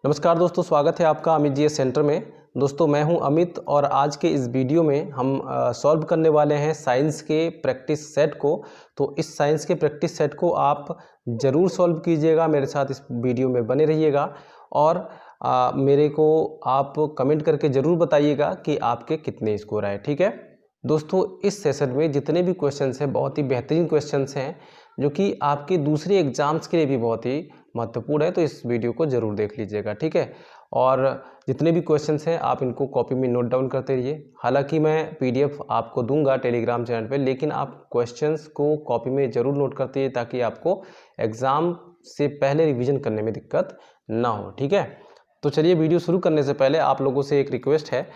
नमस्कार दोस्तों, स्वागत है आपका अमित जी सेंटर में। दोस्तों मैं हूं अमित और आज के इस वीडियो में हम सॉल्व करने वाले हैं साइंस के प्रैक्टिस सेट को। तो इस साइंस के प्रैक्टिस सेट को आप ज़रूर सॉल्व कीजिएगा, मेरे साथ इस वीडियो में बने रहिएगा और मेरे को आप कमेंट करके ज़रूर बताइएगा कि आपके कितने स्कोर आए। ठीक है दोस्तों, इस सेशन में जितने भी क्वेश्चंस हैं बहुत ही बेहतरीन क्वेश्चंस हैं जो कि आपके दूसरे एग्जाम्स के लिए भी बहुत ही महत्वपूर्ण है, तो इस वीडियो को ज़रूर देख लीजिएगा। ठीक है, और जितने भी क्वेश्चंस हैं आप इनको कॉपी में नोट डाउन करते रहिए। हालांकि मैं पीडीएफ आपको दूंगा टेलीग्राम चैनल पे, लेकिन आप क्वेश्चंस को कॉपी में ज़रूर नोट करते रहिए ताकि आपको एग्ज़ाम से पहले रिवीजन करने में दिक्कत ना हो। ठीक है, तो चलिए वीडियो शुरू करने से पहले आप लोगों से एक रिक्वेस्ट है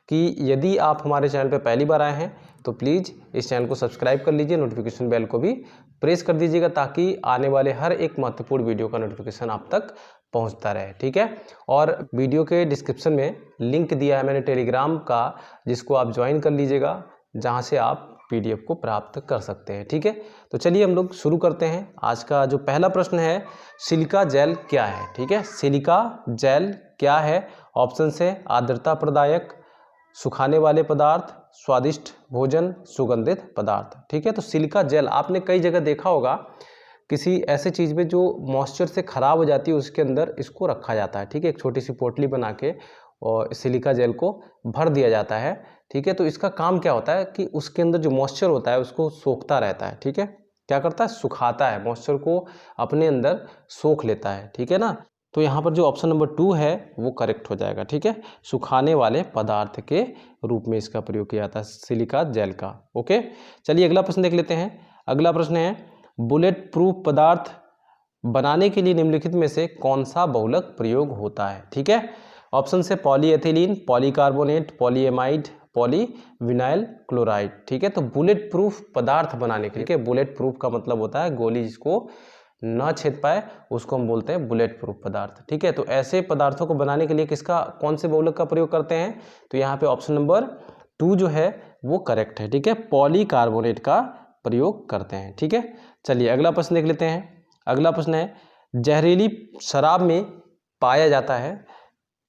कि यदि आप हमारे चैनल पर पहली बार आए हैं तो प्लीज़ इस चैनल को सब्सक्राइब कर लीजिए, नोटिफिकेशन बेल को भी प्रेस कर दीजिएगा ताकि आने वाले हर एक महत्वपूर्ण वीडियो का नोटिफिकेशन आप तक पहुंचता रहे। ठीक है, और वीडियो के डिस्क्रिप्शन में लिंक दिया है मैंने टेलीग्राम का, जिसको आप ज्वाइन कर लीजिएगा, जहां से आप पीडीएफ को प्राप्त कर सकते हैं। ठीक है, तो चलिए हम लोग शुरू करते हैं। आज का जो पहला प्रश्न है, सिलिका जेल क्या है? ठीक है, सिलिका जेल क्या है? ऑप्शन है आर्द्रता प्रदायक, सुखाने वाले पदार्थ, स्वादिष्ट भोजन, सुगंधित पदार्थ। ठीक है, तो सिलिका जेल आपने कई जगह देखा होगा, किसी ऐसे चीज़ में जो मॉइस्चर से ख़राब हो जाती है उसके अंदर इसको रखा जाता है। ठीक है, एक छोटी सी पोटली बना के और सिलिका जेल को भर दिया जाता है। ठीक है, तो इसका काम क्या होता है कि उसके अंदर जो मॉइस्चर होता है उसको सोखता रहता है। ठीक है, क्या करता है? सुखाता है, मॉइस्चर को अपने अंदर सोख लेता है। ठीक है ना, तो यहाँ पर जो ऑप्शन नंबर 2 है वो करेक्ट हो जाएगा। ठीक है, सुखाने वाले पदार्थ के रूप में इसका प्रयोग किया जाता है सिलिका जेल का। ओके, चलिए अगला प्रश्न देख लेते हैं। अगला प्रश्न है, बुलेट प्रूफ पदार्थ बनाने के लिए निम्नलिखित में से कौन सा बहुलक प्रयोग होता है? ठीक है, ऑप्शन से polyethylene, polycarbonate, polyamide, polyvinyl chloride. ठीक है, तो बुलेट प्रूफ पदार्थ बनाने के लिए, बुलेट प्रूफ का मतलब होता है गोली जिसको ना छेद पाए उसको हम बोलते हैं बुलेट प्रूफ पदार्थ। ठीक है, तो ऐसे पदार्थों को बनाने के लिए किसका, कौन से बहुलक का प्रयोग करते हैं? तो यहाँ पे ऑप्शन नंबर 2 जो है वो करेक्ट है। ठीक है, पॉलीकार्बोनेट का प्रयोग करते हैं। ठीक है, चलिए अगला प्रश्न देख लेते हैं। अगला प्रश्न है, जहरीली शराब में पाया जाता है,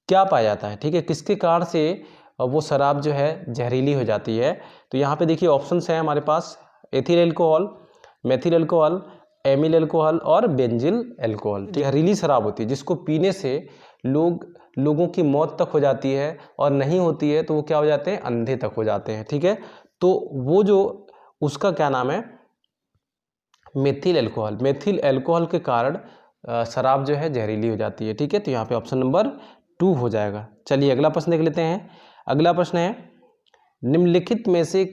क्या पाया जाता है? ठीक है, किसके कारण से वो शराब जो है जहरीली हो जाती है? तो यहाँ पे देखिए ऑप्शंस हैं हमारे पास, ethyl alcohol, methyl alcohol, amyl alcohol और बेंजिल एल्कोहल। जहरीली शराब होती है जिसको पीने से लोगों की मौत तक हो जाती है, और नहीं होती है तो वो क्या हो जाते हैं? अंधे तक हो जाते हैं। ठीक है, तो वो जो उसका क्या नाम है? Methyl alcohol. मेथिल एल्कोहल के कारण शराब जो है जहरीली हो जाती है। ठीक है, तो यहाँ पे ऑप्शन नंबर 2 हो जाएगा। चलिए अगला प्रश्न देख लेते हैं। अगला प्रश्न है, निम्नलिखित में से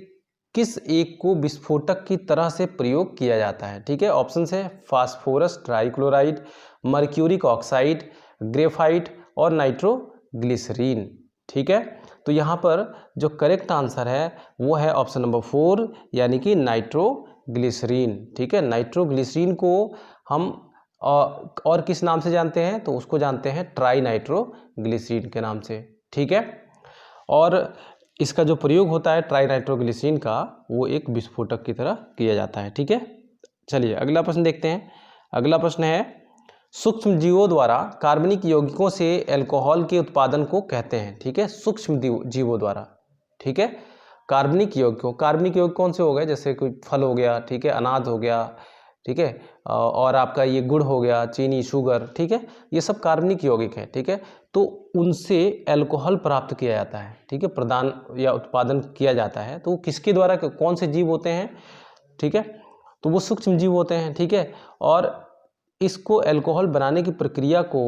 किस एक को विस्फोटक की तरह से प्रयोग किया जाता है? ठीक है, ऑप्शन है phosphorus trichloride, mercuric oxide, graphite और नाइट्रोग्लिसरीन। ठीक है, तो यहाँ पर जो करेक्ट आंसर है वो है ऑप्शन नंबर 4 यानी कि नाइट्रोग्लिसरीन। ठीक है, नाइट्रोग्लिसरीन को हम और किस नाम से जानते हैं? तो उसको जानते हैं ट्राई नाइट्रोग्लिसरीन के नाम से। ठीक है, और इसका जो प्रयोग होता है ट्राई नाइट्रोग्लिसरीन का, वो एक विस्फोटक की तरह किया जाता है। ठीक है, चलिए अगला प्रश्न देखते हैं। अगला प्रश्न है, सूक्ष्म जीवों द्वारा कार्बनिक यौगिकों से एल्कोहल के उत्पादन को कहते हैं? ठीक है, सूक्ष्म जीवों द्वारा। ठीक है, कार्बनिक यौगिक कौन से हो गए? जैसे कोई फल हो गया, ठीक है, अनाज हो गया, ठीक है, और आपका ये गुड़ हो गया, चीनी, शुगर। ठीक है, ये सब कार्बनिक यौगिक है। ठीक है, तो उनसे एल्कोहल प्राप्त किया जाता है। ठीक है, प्रदान या उत्पादन किया जाता है, तो वो किसके द्वारा, कौन से जीव होते हैं? ठीक है, तो वो सूक्ष्म जीव होते हैं। ठीक है, और इसको एल्कोहल बनाने की प्रक्रिया को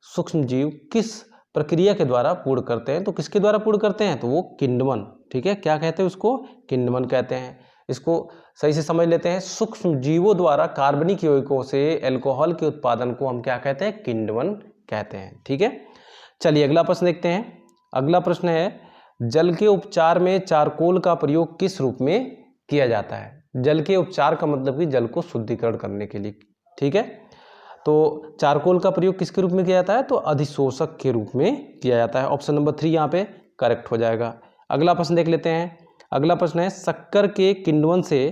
सूक्ष्म जीव किस प्रक्रिया के द्वारा पूर्ण करते हैं? तो किसके द्वारा पूर्ण करते हैं? तो वो किण्वन। ठीक है, क्या कहते हैं उसको? किण्वन कहते हैं। इसको सही से समझ लेते हैं, सूक्ष्म जीवों द्वारा कार्बनिक यौगिकों से एल्कोहल के उत्पादन को हम क्या कहते हैं? किण्वन कहते हैं। ठीक है, चलिए अगला प्रश्न देखते हैं। अगला प्रश्न है, जल के उपचार में चारकोल का प्रयोग किस रूप में किया जाता है? जल के उपचार का मतलब कि जल को शुद्धिकरण करने के लिए। ठीक है, तो चारकोल का प्रयोग किसके रूप में किया जाता है? तो अधिशोषक के रूप में किया जाता है। ऑप्शन नंबर 3 यहाँ पे करेक्ट हो जाएगा। अगला प्रश्न देख लेते हैं। अगला प्रश्न है, शक्कर के किण्वन से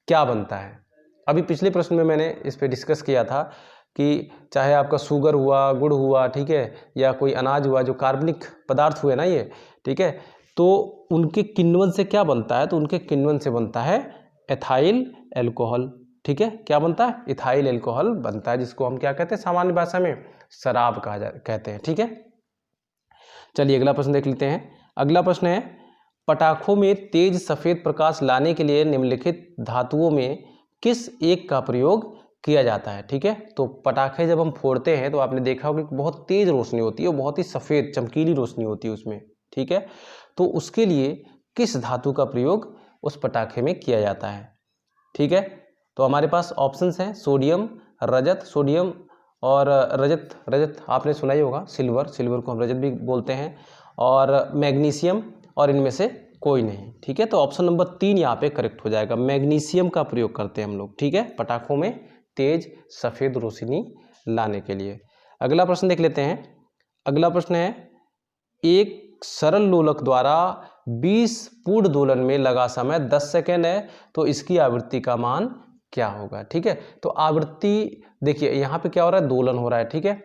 क्या बनता है? अभी पिछले प्रश्न में मैंने इस पे डिस्कस किया था कि चाहे आपका शुगर हुआ, गुड़ हुआ, ठीक है, या कोई अनाज हुआ, जो कार्बनिक पदार्थ हुए ना ये, ठीक है, तो उनके किण्वन से क्या बनता है, तो उनके किण्वन से बनता है एथाइल एल्कोहल, ठीक है, क्या बनता है, इथाइल एल्कोहल बनता है, जिसको हम क्या कहते हैं सामान्य भाषा में शराब कहते हैं, ठीक है। चलिए अगला प्रश्न देख लेते हैं। अगला प्रश्न है, पटाखों में तेज सफेद प्रकाश लाने के लिए निम्नलिखित धातुओं में किस एक का प्रयोग किया जाता है, ठीक है। तो पटाखे जब हम फोड़ते हैं तो आपने देखा होगा कि बहुत तेज रोशनी होती है और बहुत ही सफ़ेद चमकीली रोशनी होती है उसमें, ठीक है। तो उसके लिए किस धातु का प्रयोग उस पटाखे में किया जाता है, ठीक है। तो हमारे पास ऑप्शंस हैं सोडियम, रजत, सोडियम और रजत आपने सुना ही होगा, सिल्वर को हम रजत भी बोलते हैं, और मैग्नीशियम, और इनमें से कोई नहीं, ठीक है। तो ऑप्शन नंबर 3 यहाँ पे करेक्ट हो जाएगा, मैग्नीशियम का प्रयोग करते हैं हम लोग, ठीक है, पटाखों में तेज सफ़ेद रोशनी लाने के लिए। अगला प्रश्न देख लेते हैं। अगला प्रश्न है, एक सरल लोलक द्वारा 20 पूर्ण दोलन में लगा समय 10 सेकेंड है, तो इसकी आवृत्ति का मान क्या होगा, ठीक है। तो आवृत्ति देखिए यहाँ पे क्या हो रहा है, दोलन हो रहा है, ठीक है,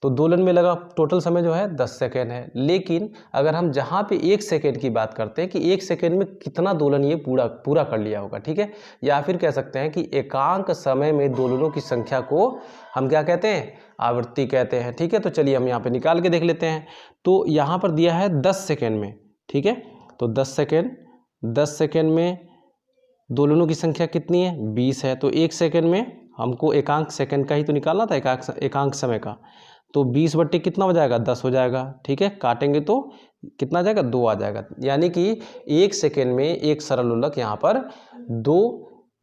तो दोलन में लगा टोटल समय जो है 10 सेकेंड है। लेकिन अगर हम जहाँ पे 1 सेकेंड की बात करते हैं कि 1 सेकेंड में कितना दोलन ये पूरा कर लिया होगा, ठीक है, या फिर कह सकते हैं कि एकांक समय में दोलनों की संख्या को हम क्या कहते हैं, आवृत्ति कहते हैं, ठीक है। तो चलिए हम यहाँ पे निकाल के देख लेते हैं। तो यहाँ पर दिया है 10 सेकेंड में, ठीक है, तो 10 सेकेंड में दोलनों की संख्या कितनी है, 20 है, तो 1 सेकेंड में हमको एकांक सेकेंड का ही तो निकालना था, एकांक समय का, तो 20 बट्टे कितना हो जाएगा, 10 हो जाएगा, ठीक है, काटेंगे तो कितना आ जाएगा, 2 आ जाएगा, यानी कि 1 सेकेंड में एक सरल लोलक यहाँ पर 2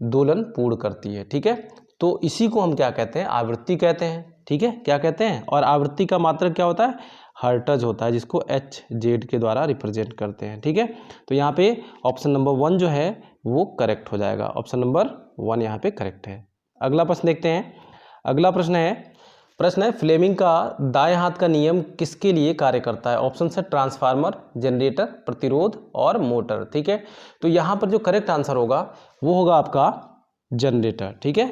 दोलन पूर्ण करती है, ठीक है। तो इसी को हम क्या कहते हैं, आवृत्ति कहते हैं, ठीक है, क्या कहते हैं, और आवृत्ति का मात्रक क्या होता है, हर्ट्ज होता है, जिसको HZ के द्वारा रिप्रेजेंट करते हैं, ठीक है। तो यहाँ पे ऑप्शन नंबर 1 जो है वो करेक्ट हो जाएगा, ऑप्शन नंबर 1 यहाँ पे करेक्ट है। अगला प्रश्न देखते हैं। अगला प्रश्न है फ्लेमिंग का दाएं हाथ का नियम किसके लिए कार्य करता है। ऑप्शन है ट्रांसफार्मर, जनरेटर, प्रतिरोध और मोटर, ठीक है। तो यहाँ पर जो करेक्ट आंसर होगा वो होगा आपका जनरेटर, ठीक है।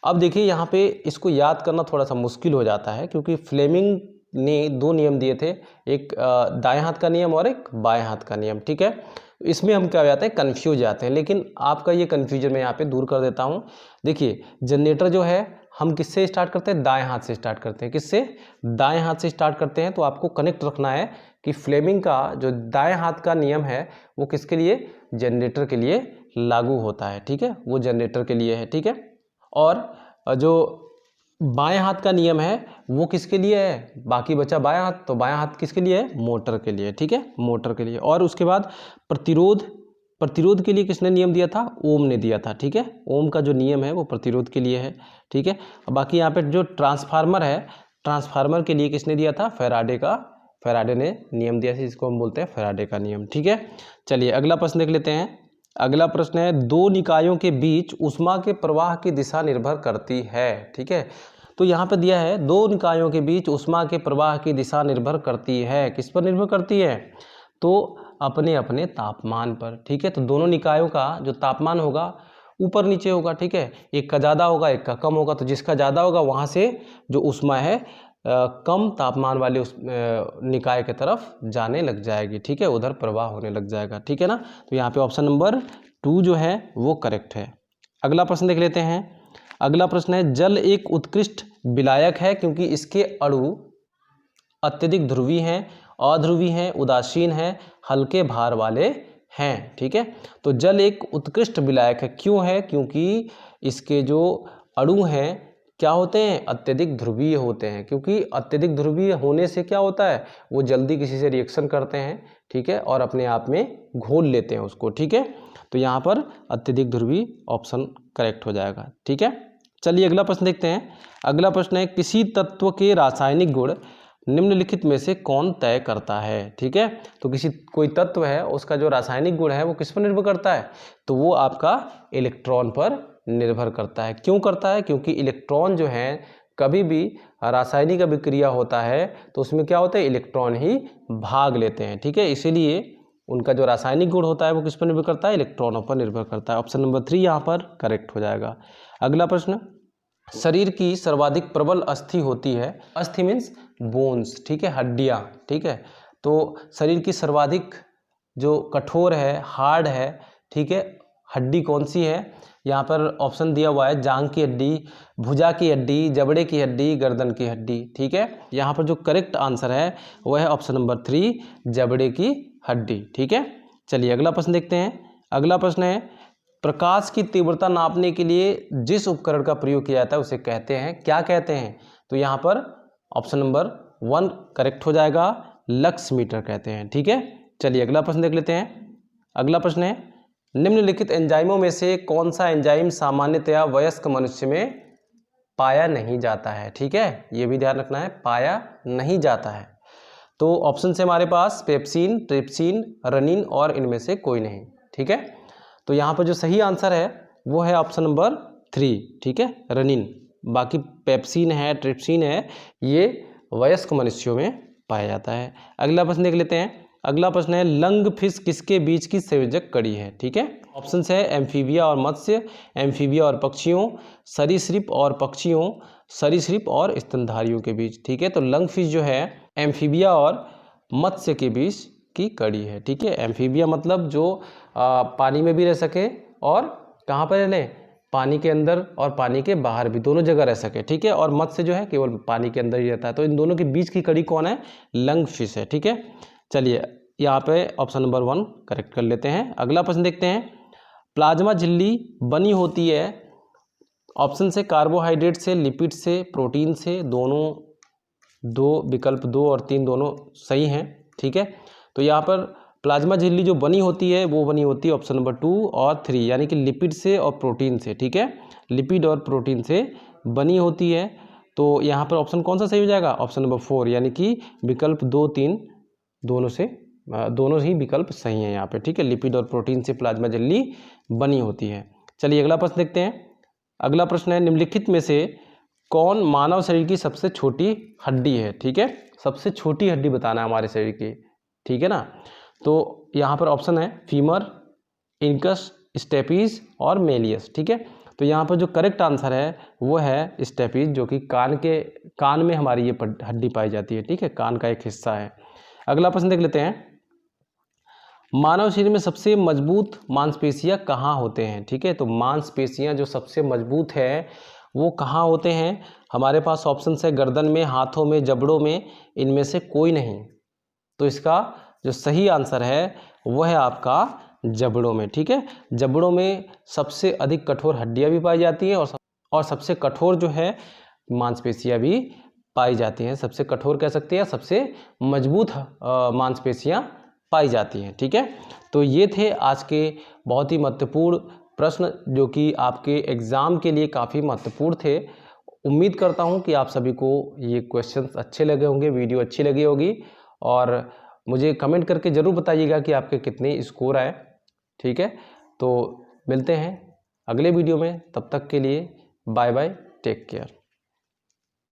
अब देखिए यहाँ पे इसको याद करना थोड़ा सा मुश्किल हो जाता है, क्योंकि फ्लेमिंग ने 2 नियम दिए थे, एक दाएं हाथ का नियम और एक बाएं हाथ का नियम, ठीक है। इसमें हम क्या हो जाते हैं, कन्फ्यूज जाते हैं, लेकिन आपका ये कन्फ्यूजन मैं यहाँ पे दूर कर देता हूँ। देखिए जनरेटर जो है हम किससे स्टार्ट करते हैं, दाएं हाथ से स्टार्ट करते हैं, किससे, दाएं हाथ से स्टार्ट करते हैं। तो आपको कनेक्ट रखना है कि फ्लेमिंग का जो दाएं हाथ का नियम है वो किसके लिए, जनरेटर के लिए लागू होता है, ठीक है, वो जनरेटर के लिए है, ठीक है। और जो बाएं हाथ का नियम है वो किसके लिए है, बाकी बचा बायां हाथ, तो बायां हाथ किसके लिए है, मोटर के लिए, ठीक है, मोटर के लिए। और उसके बाद प्रतिरोध के लिए किसने नियम दिया था, ओम ने दिया था, ठीक है, ओम का जो नियम है वो प्रतिरोध के लिए है, ठीक है। बाकी यहाँ पे जो ट्रांसफार्मर है, ट्रांसफार्मर के लिए किसने दिया था, फैराडे ने नियम दिया था, जिसको हम बोलते हैं फैराडे का नियम, ठीक है। चलिए अगला प्रश्न देख लेते हैं। अगला प्रश्न है, 2 निकायों के बीच ऊष्मा के प्रवाह की दिशा निर्भर करती है, ठीक है। तो यहाँ पे दिया है 2 निकायों के बीच ऊष्मा के प्रवाह की दिशा निर्भर करती है, किस पर निर्भर करती है, तो अपने अपने तापमान पर, ठीक है। तो दोनों निकायों का जो तापमान होगा ऊपर नीचे होगा, ठीक है, एक का ज़्यादा होगा एक का कम होगा, तो जिसका ज़्यादा होगा वहाँ से जो ऊष्मा है कम तापमान वाले उस निकाय की तरफ जाने लग जाएगी, ठीक है, उधर प्रवाह होने लग जाएगा, ठीक है ना। तो यहाँ पे ऑप्शन नंबर 2 जो है वो करेक्ट है। अगला प्रश्न देख लेते हैं। अगला प्रश्न है, जल एक उत्कृष्ट विलायक है क्योंकि इसके अणु अत्यधिक ध्रुवी हैं, अध्रुवी हैं, उदासीन हैं, हल्के भार वाले हैं, ठीक है। तो जल एक उत्कृष्ट विलायक है, क्यों है, क्योंकि इसके जो अणु हैं क्या होते हैं, अत्यधिक ध्रुवीय होते हैं, क्योंकि अत्यधिक ध्रुवीय होने से क्या होता है, वो जल्दी किसी से रिएक्शन करते हैं, ठीक है, और अपने आप में घोल लेते हैं उसको, ठीक है। तो यहाँ पर अत्यधिक ध्रुवीय ऑप्शन करेक्ट हो जाएगा, ठीक है। चलिए अगला प्रश्न देखते हैं। अगला प्रश्न है, किसी तत्व के रासायनिक गुण निम्नलिखित में से कौन तय करता है, ठीक है। तो कोई तत्व है उसका जो रासायनिक गुण है वो किस पर निर्भर करता है, तो वो आपका इलेक्ट्रॉन पर निर्भर करता है। क्यों करता है, क्योंकि इलेक्ट्रॉन जो है कभी भी रासायनिक अभिक्रिया होता है तो उसमें क्या होता है, इलेक्ट्रॉन ही भाग लेते हैं, ठीक है, इसीलिए उनका जो रासायनिक गुण होता है वो किस पर निर्भर करता है, इलेक्ट्रॉनों पर निर्भर करता है। ऑप्शन नंबर 3 यहाँ पर करेक्ट हो जाएगा। अगला प्रश्न, शरीर की सर्वाधिक प्रबल अस्थि होती है। अस्थि मीन्स बोन्स, ठीक है, हड्डियाँ, ठीक है। तो शरीर की सर्वाधिक जो कठोर है, हार्ड है, ठीक है, हड्डी कौन सी है? यहाँ पर ऑप्शन दिया हुआ है जांघ की हड्डी, भुजा की हड्डी, जबड़े की हड्डी, गर्दन की हड्डी, ठीक है। यहाँ पर जो करेक्ट आंसर है वह है ऑप्शन नंबर 3, जबड़े की हड्डी, ठीक है। चलिए अगला प्रश्न देखते हैं। अगला प्रश्न है, प्रकाश की तीव्रता नापने के लिए जिस उपकरण का प्रयोग किया जाता है उसे कहते हैं, क्या कहते हैं? तो यहाँ पर ऑप्शन नंबर 1 करेक्ट हो जाएगा, लक्स मीटर कहते हैं, ठीक है। चलिए अगला प्रश्न देख लेते हैं। अगला प्रश्न है, निम्नलिखित एंजाइमों में से कौन सा एंजाइम सामान्यतया वयस्क मनुष्य में पाया नहीं जाता है, ठीक है, ये भी ध्यान रखना है, पाया नहीं जाता है। तो ऑप्शन से हमारे पास पेप्सिन, ट्रिप्सिन, रनिन और इनमें से कोई नहीं, ठीक है। तो यहाँ पर जो सही आंसर है वो है ऑप्शन नंबर 3, ठीक है, रनिन। बाकी पेप्सिन है, ट्रिप्सिन है, ये वयस्क मनुष्यों में पाया जाता है। अगला प्रश्न देख लेते हैं। अगला प्रश्न है, लंग फिश किसके बीच की संयोजक कड़ी है, ठीक है। ऑप्शन है एम्फीबिया और मत्स्य, एम्फीबिया और पक्षियों, सरीसृप और पक्षियों, सरीसृप और स्तनधारियों के बीच, ठीक है। तो लंग फिश जो है एम्फीबिया और मत्स्य के बीच की कड़ी है, ठीक है। एम्फीबिया मतलब जो पानी में भी रह सके और कहाँ पर रह लें, पानी के अंदर और पानी के बाहर भी, दोनों जगह रह सके, ठीक है। और मत्स्य जो है केवल पानी के अंदर ही रहता है। तो इन दोनों के बीच की कड़ी कौन है? लंग फिश है, ठीक है। चलिए यहाँ पे ऑप्शन नंबर 1 करेक्ट कर लेते हैं। अगला प्रश्न देखते हैं। प्लाज्मा झिल्ली बनी होती है, ऑप्शन से कार्बोहाइड्रेट से, लिपिड से, प्रोटीन से, दोनों, दो विकल्प 2 और 3 दोनों सही हैं, ठीक है। तो यहाँ पर प्लाज्मा झिल्ली जो बनी होती है वो बनी होती है ऑप्शन नंबर 2 और 3, यानी कि लिपिड से और प्रोटीन से, ठीक है, लिपिड और प्रोटीन से बनी होती है। तो यहाँ पर ऑप्शन कौन सा सही हो जाएगा? ऑप्शन नंबर 4, यानी कि विकल्प 2, 3 दोनों ही विकल्प सही हैं यहाँ पे, ठीक है। लिपिड और प्रोटीन से प्लाज्मा झिल्ली बनी होती है। चलिए अगला प्रश्न देखते हैं। अगला प्रश्न है, निम्नलिखित में से कौन मानव शरीर की सबसे छोटी हड्डी है, ठीक है। सबसे छोटी हड्डी बताना है हमारे शरीर की, ठीक है ना। तो यहाँ पर ऑप्शन है फीमर, इंकस, स्टेपीज और मेलियस, ठीक है। तो यहाँ पर जो करेक्ट आंसर है वो है स्टेपीज, जो कि कान में हमारी ये हड्डी पाई जाती है, ठीक है, कान का एक हिस्सा है। अगला प्रश्न देख लेते हैं। मानव शरीर में सबसे मजबूत मांसपेशियां कहाँ होते हैं, ठीक है। तो मांसपेशियां जो सबसे मजबूत है वो कहाँ होते हैं? हमारे पास ऑप्शन है गर्दन में, हाथों में, जबड़ों में, इनमें से कोई नहीं। तो इसका जो सही आंसर है वो है आपका जबड़ों में, ठीक है। जबड़ों में सबसे अधिक कठोर हड्डियां भी पाई जाती हैं और सबसे कठोर जो है मांसपेशियां भी पाई जाती हैं। सबसे कठोर कह सकते हैं, सबसे मजबूत मांसपेशियां पाई जाती हैं, ठीक है। तो ये थे आज के बहुत ही महत्वपूर्ण प्रश्न जो कि आपके एग्ज़ाम के लिए काफ़ी महत्वपूर्ण थे। उम्मीद करता हूँ कि आप सभी को ये क्वेश्चंस अच्छे लगे होंगे, वीडियो अच्छी लगी होगी, और मुझे कमेंट करके ज़रूर बताइएगा कि आपके कितने स्कोर आए, ठीक है। तो मिलते हैं अगले वीडियो में, तब तक के लिए बाय बाय, टेक केयर।